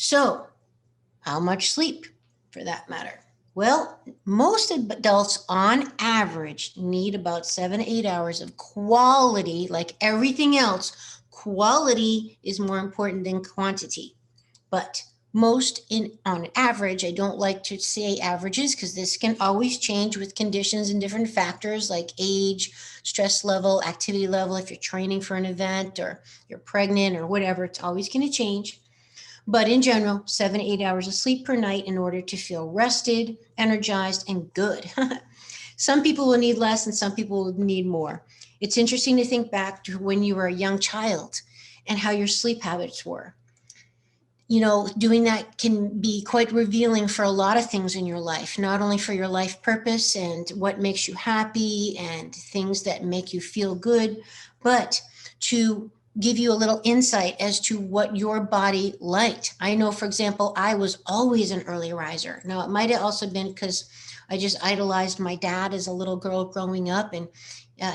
So how much sleep for that matter? Well, most adults on average need about 7 to 8 hours of quality. Like everything else, quality is more important than quantity. But most in on average, I don't like to say averages because this can always change with conditions and different factors like age, stress level, activity level. If you're training for an event or you're pregnant or whatever, it's always going to change. But in general, 7 to 8 hours of sleep per night in order to feel rested, energized, and good. Some people will need less and some people will need more. It's interesting to think back to when you were a young child and how your sleep habits were. Doing that can be quite revealing for a lot of things in your life, not only for your life purpose and what makes you happy and things that make you feel good, but to give you a little insight as to what your body liked. I know, for example, I was always an early riser. Now, it might have also been because I just idolized my dad as a little girl growing up, and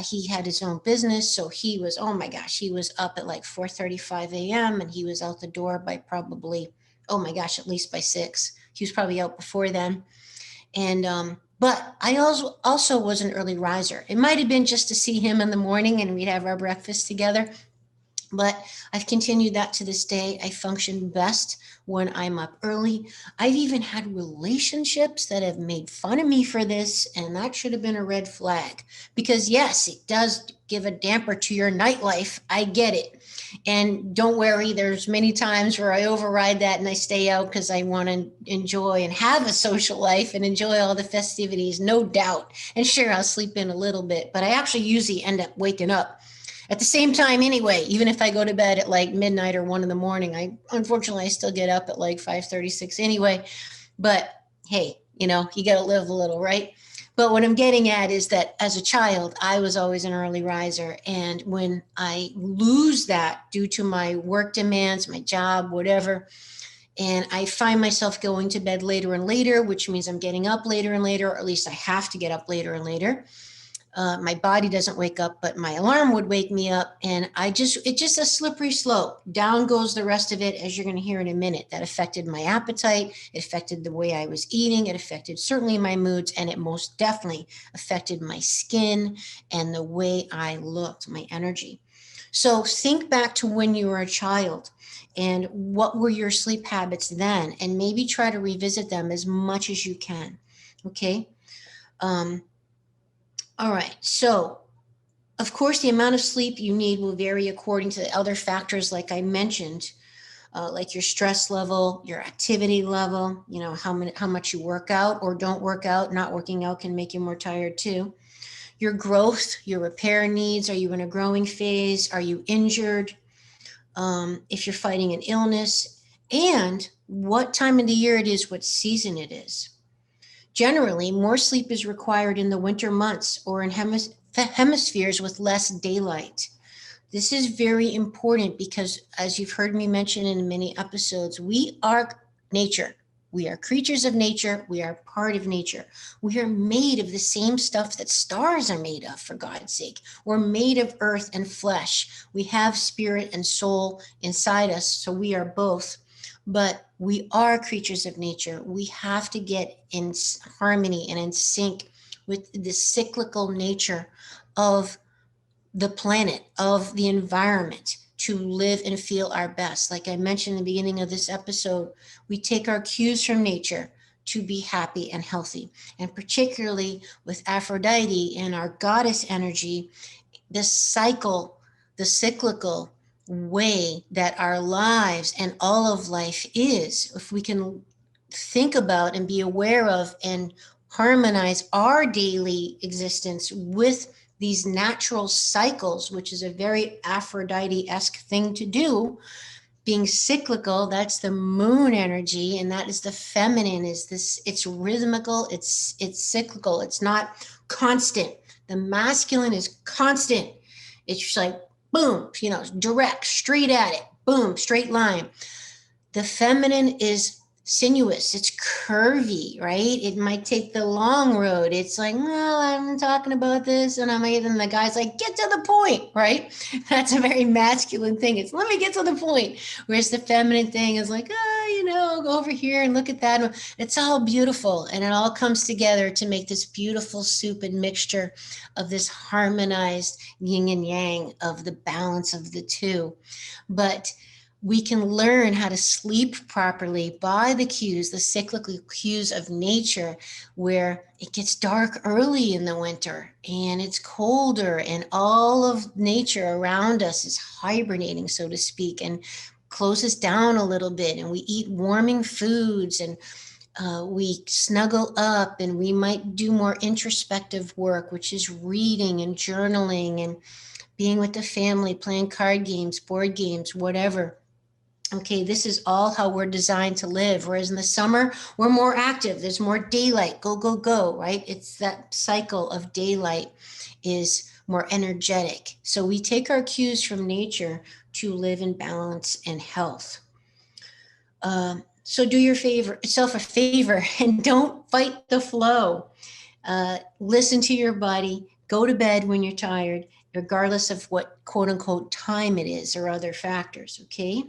he had his own business, so he was, oh my gosh, he was up at like 4:35 a.m. and he was out the door by probably, oh my gosh, at least by 6. He was probably out before then. And but I also was an early riser. It might have been just to see him in the morning and we'd have our breakfast together, but I've continued that to this day. I function best when I'm up early. I've even had relationships that have made fun of me for this, and that should have been a red flag because, yes, it does give a damper to your nightlife. I get it. And don't worry, there's many times where I override that and I stay out because I want to enjoy and have a social life and enjoy all the festivities, no doubt. And sure, I'll sleep in a little bit, but I actually usually end up waking up at the same time anyway. Even if I go to bed at like midnight or 1 in the morning, I still get up at like 5:36 anyway. But hey, you got to live a little, right? But what I'm getting at is that as a child, I was always an early riser. And when I lose that due to my work demands, my job, whatever, and I find myself going to bed later and later, which means I'm getting up later and later, or at least I have to get up later and later. My body doesn't wake up, but my alarm would wake me up. And it's just a slippery slope. Down goes the rest of it, as you're going to hear in a minute. That affected my appetite. It affected the way I was eating. It affected certainly my moods. And it most definitely affected my skin and the way I looked, my energy. So think back to when you were a child and what were your sleep habits then? And maybe try to revisit them as much as you can. Okay. Um, all right. So, of course, the amount of sleep you need will vary according to the other factors, like I mentioned, like your stress level, your activity level, how much you work out or don't work out. Not working out can make you more tired too. Your growth, your repair needs. Are you in a growing phase? Are you injured? If you're fighting an illness, and what time of the year it is, what season it is. Generally, more sleep is required in the winter months or in hemispheres with less daylight. This is very important because, as you've heard me mention in many episodes, we are nature. We are creatures of nature. We are part of nature. We are made of the same stuff that stars are made of, for God's sake. We're made of earth and flesh. We have spirit and soul inside us, so we are both. But we are creatures of nature. We have to get in harmony and in sync with the cyclical nature of the planet, of the environment, to live and feel our best. Like I mentioned in the beginning of this episode, we take our cues from nature to be happy and healthy. And particularly with Aphrodite and our goddess energy, this cycle, the cyclical way that our lives and all of life is, if we can think about and be aware of and harmonize our daily existence with these natural cycles, which is a very Aphrodite-esque thing to do, being cyclical, that's the moon energy, and that is the feminine, is this, it's rhythmical, it's cyclical, it's not constant. The masculine is constant. It's just like boom, direct, straight at it, boom, straight line. The feminine is sinuous, it's curvy, right? It might take the long road. It's like, well, I'm talking about this, and the guy's like, get to the point, right? That's a very masculine thing. It's let me get to the point. Whereas the feminine thing is like, go over here and look at that. It's all beautiful, and it all comes together to make this beautiful soup and mixture of this harmonized yin and yang of the balance of the two. But we can learn how to sleep properly by the cues, the cyclical cues of nature, where it gets dark early in the winter and it's colder, and all of nature around us is hibernating, so to speak, and closes down a little bit. And we eat warming foods, and we snuggle up, and we might do more introspective work, which is reading and journaling and being with the family, playing card games, board games, whatever. Okay, this is all how we're designed to live. Whereas in the summer, we're more active. There's more daylight. Go, go, go, right? It's that cycle of daylight is more energetic. So we take our cues from nature to live in balance and health. So do yourself a favor and don't fight the flow. Listen to your body. Go to bed when you're tired, regardless of what quote unquote time it is or other factors. Okay.